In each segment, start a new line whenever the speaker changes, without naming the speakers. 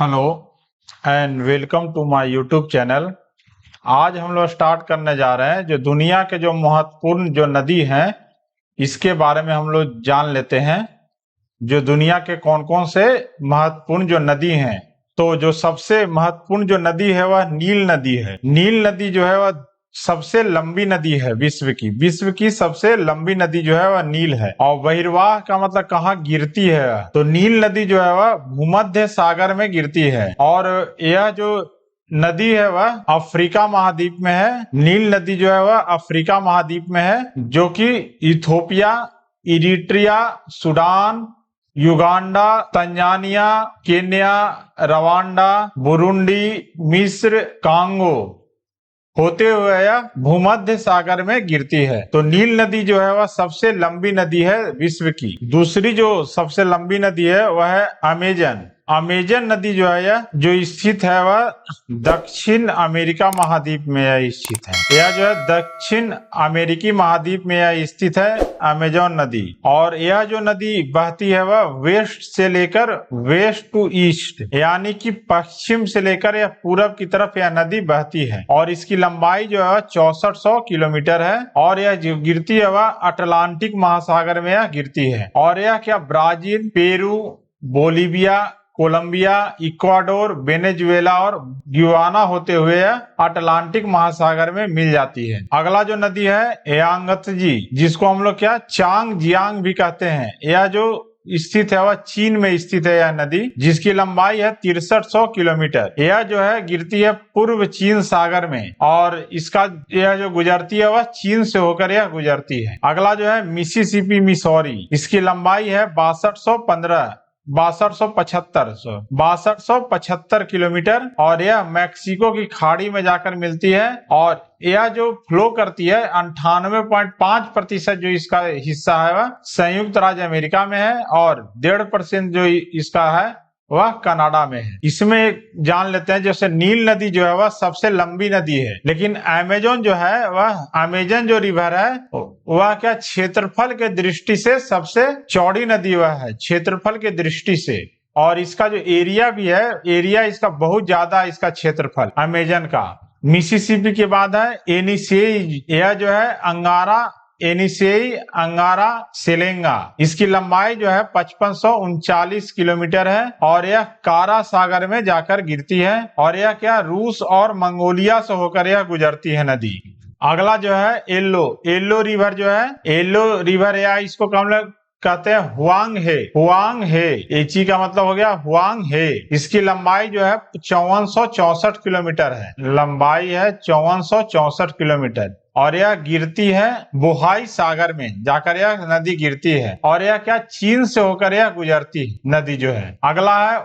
Hello and welcome to my YouTube channel. आज हम लोग स्टार्ट करने जा रहे हैं जो दुनिया के जो महत्वपूर्ण जो नदी हैं इसके बारे में हम लोग जान लेते हैं। जो दुनिया के कौन कौन से महत्वपूर्ण जो नदी हैं, तो जो सबसे महत्वपूर्ण जो नदी है वह नील नदी है। नील नदी जो है वह सबसे लंबी नदी है विश्व की सबसे लंबी नदी जो है वह नील है। और बहिर्वाह का मतलब कहाँ गिरती है, तो नील नदी जो है वह भूमध्य सागर में गिरती है। और यह जो नदी है वह अफ्रीका महाद्वीप में है। नील नदी जो है वह अफ्रीका महाद्वीप में है, जो कि Ethiopia, Eritrea, Sudan, Uganda, Tanzania, Kenya, Rwanda, Burundi, मिस्र, कांगो होते हुए यह भूमध्य सागर में गिरती है। तो नील नदी जो है वह सबसे लंबी नदी है विश्व की। दूसरी जो सबसे लंबी नदी है वह है अमेजन। अमेजन नदी जो है यह जो स्थित है वह दक्षिण अमेरिका महाद्वीप में यह स्थित है। यह जो है दक्षिण अमेरिकी महाद्वीप में यह स्थित है अमेजन नदी। और यह जो नदी बहती है वह वेस्ट से लेकर वेस्ट टू ईस्ट, यानी कि पश्चिम से लेकर यह पूरब की तरफ यह नदी बहती है। और इसकी लंबाई जो है 6400 किलोमीटर है। और यह जो गिरती है वह अटलांटिक महासागर में यह गिरती है। और यह क्या Brazil, Peru, Bolivia, Colombia, Ecuador, Venezuela और ग्युआना होते हुए अटलांटिक महासागर में मिल जाती है। अगला जो नदी है यांगत्जी, जिसको हम लोग क्या चांग जियांग भी कहते हैं। यह जो स्थित है वह चीन में स्थित है। यह नदी जिसकी लंबाई है 6300 किलोमीटर। यह जो है गिरती है पूर्व चीन सागर में। और इसका यह जो गुजरती है वह चीन से होकर यह गुजरती है। अगला जो है मिसिसिपी मिसौरी, इसकी लंबाई है 6275 किलोमीटर। और यह मैक्सिको की खाड़ी में जाकर मिलती है। और यह जो फ्लो करती है 98.5% जो इसका हिस्सा है वह संयुक्त राज्य अमेरिका में है। और 1.5% जो इसका है वह कनाडा में है। इसमें जान लेते हैं जैसे नील नदी जो है वह सबसे लंबी नदी है, लेकिन अमेजन जो है वह अमेजन जो रिवर है वह क्या क्षेत्रफल के दृष्टि से सबसे चौड़ी नदी वह है, क्षेत्रफल के दृष्टि से। और इसका जो एरिया भी है, एरिया इसका बहुत ज्यादा, इसका क्षेत्रफल अमेजन का। मिसिसिपी के बाद है एनिसेई, यह जो है अंगारा, एनिसेई अंगारा सेलेंगा। इसकी लंबाई जो है 5539 किलोमीटर है। और यह कारा सागर में जाकर गिरती है। और यह क्या रूस और मंगोलिया से होकर यह गुजरती है नदी। अगला जो है एल्लो रिवर जो है, एल्लो रिवर या इसको हम लोग कहते हैं हुआंग हे। एची का मतलब हो गया हुआंग हे। इसकी लंबाई जो है 5464 किलोमीटर है। लंबाई है 5464 किलोमीटर। और यह गिरती है बोहाई सागर में जाकर यह नदी गिरती है। और यह क्या चीन से होकर यह गुजरती नदी जो है। अगला है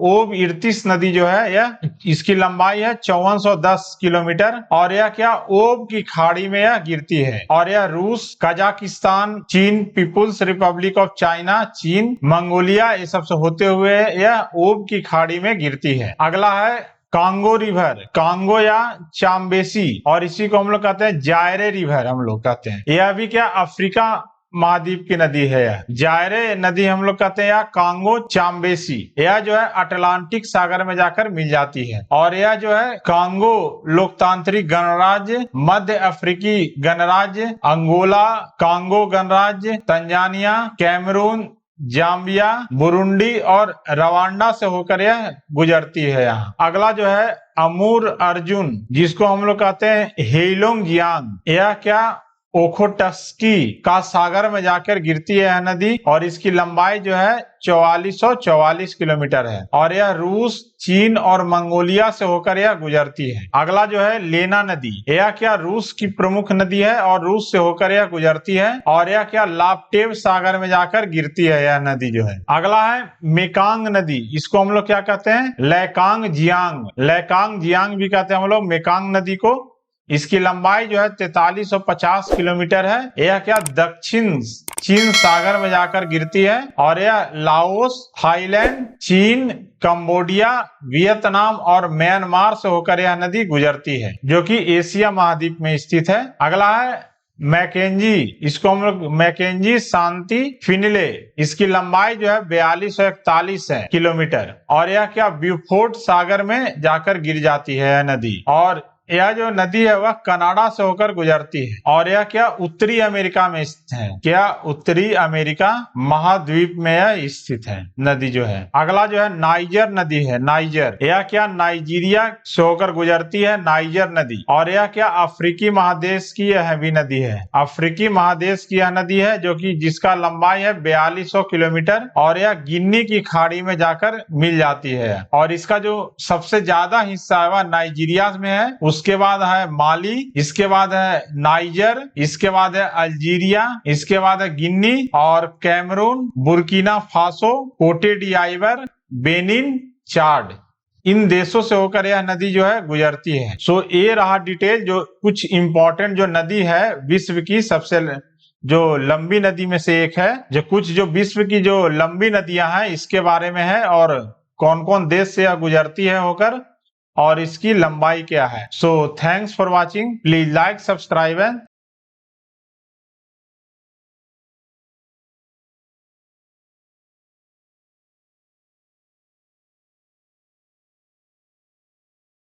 ओब इर्तिस नदी जो है यह, इसकी लंबाई है 5410 किलोमीटर। और यह क्या ओब की खाड़ी में यह गिरती है। और यह रूस, कजाकिस्तान, चीन, पीपुल्स रिपब्लिक ऑफ चाइना, चीन, मंगोलिया ये सब से होते हुए यह ओब की खाड़ी में गिरती है। अगला है कांगो रिवर, कांगो या चाम्बेसी, और इसी को हम लोग कहते हैं जायरे रिवर हम लोग कहते हैं। यह भी क्या अफ्रीका महाद्वीप की नदी है। यह जायरे नदी हम लोग कहते हैं या कांगो चाम्बेसी। यह जो है अटलांटिक सागर में जाकर मिल जाती है। और यह जो है कांगो लोकतांत्रिक गणराज्य, मध्य अफ्रीकी गणराज्य, अंगोला, कांगो गणराज्य, तंजानिया, कैमरून, जाम्बिया, बुरुंडी और रवांडा से होकर यह गुजरती है यहाँ। अगला जो है अमूर अर्जुन, जिसको हम लोग कहते हैं हेलोंग जियांग। यह क्या ओखोटस्की का सागर में जाकर गिरती है यह नदी। और इसकी लंबाई जो है 4444 किलोमीटर है। और यह रूस, चीन और मंगोलिया से होकर यह गुजरती है। अगला जो है लेना नदी, यह क्या रूस की प्रमुख नदी है और रूस से होकर यह गुजरती है। और यह क्या लाप्टेव सागर में जाकर गिरती है यह नदी जो है। अगला है मेकांग नदी, इसको हम लोग क्या कहते हैं लैकांग जियांग भी कहते हैं हम लोग मेकांग नदी को। इसकी लंबाई जो है 4350 किलोमीटर है। यह क्या दक्षिण चीन सागर में जाकर गिरती है। और यह लाओस, थाईलैंड, चीन, कंबोडिया, वियतनाम और म्यांमार से होकर यह नदी गुजरती है, जो कि एशिया महाद्वीप में स्थित है। अगला है मैकेंजी, इसको हम लोग मैकेंजी शांति फिनले, इसकी लंबाई जो है 4241 है किलोमीटर, और यह क्या ब्यूफोर्ट सागर में जाकर गिर जाती है यह नदी। और यह जो नदी है वह कनाडा से होकर गुजरती है, और यह क्या उत्तरी अमेरिका में स्थित है, क्या उत्तरी अमेरिका महाद्वीप में यह स्थित है नदी जो है। अगला जो है नाइजर नदी है, नाइजर, यह क्या नाइजीरिया से होकर गुजरती है नाइजर नदी, और यह क्या अफ्रीकी महादेश की यह भी नदी है, अफ्रीकी महादेश की यह नदी है जो कि जिसका लंबाई है 4200 किलोमीटर, और यह गिन्नी की खाड़ी में जाकर मिल जाती है। और इसका जो सबसे ज्यादा हिस्सा है वह नाइजीरिया में है, उसके बाद है माली, इसके बाद है नाइजर, इसके बाद है अल्जीरिया, इसके बाद है गिन्नी और कैमरून, बुर्किना फासो, कोटे डी आइवर, बेनिन, चाड, इन देशों से होकर यह नदी जो है गुजरती है। सो ये रहा डिटेल, जो कुछ इंपॉर्टेंट जो नदी है विश्व की सबसे जो लंबी नदी में से एक है, जो कुछ जो विश्व की जो लंबी नदियां हैं इसके बारे में है, और कौन कौन देश से यह गुजरती है होकर, और इसकी लंबाई क्या है। So thanks for watching, please like, subscribe and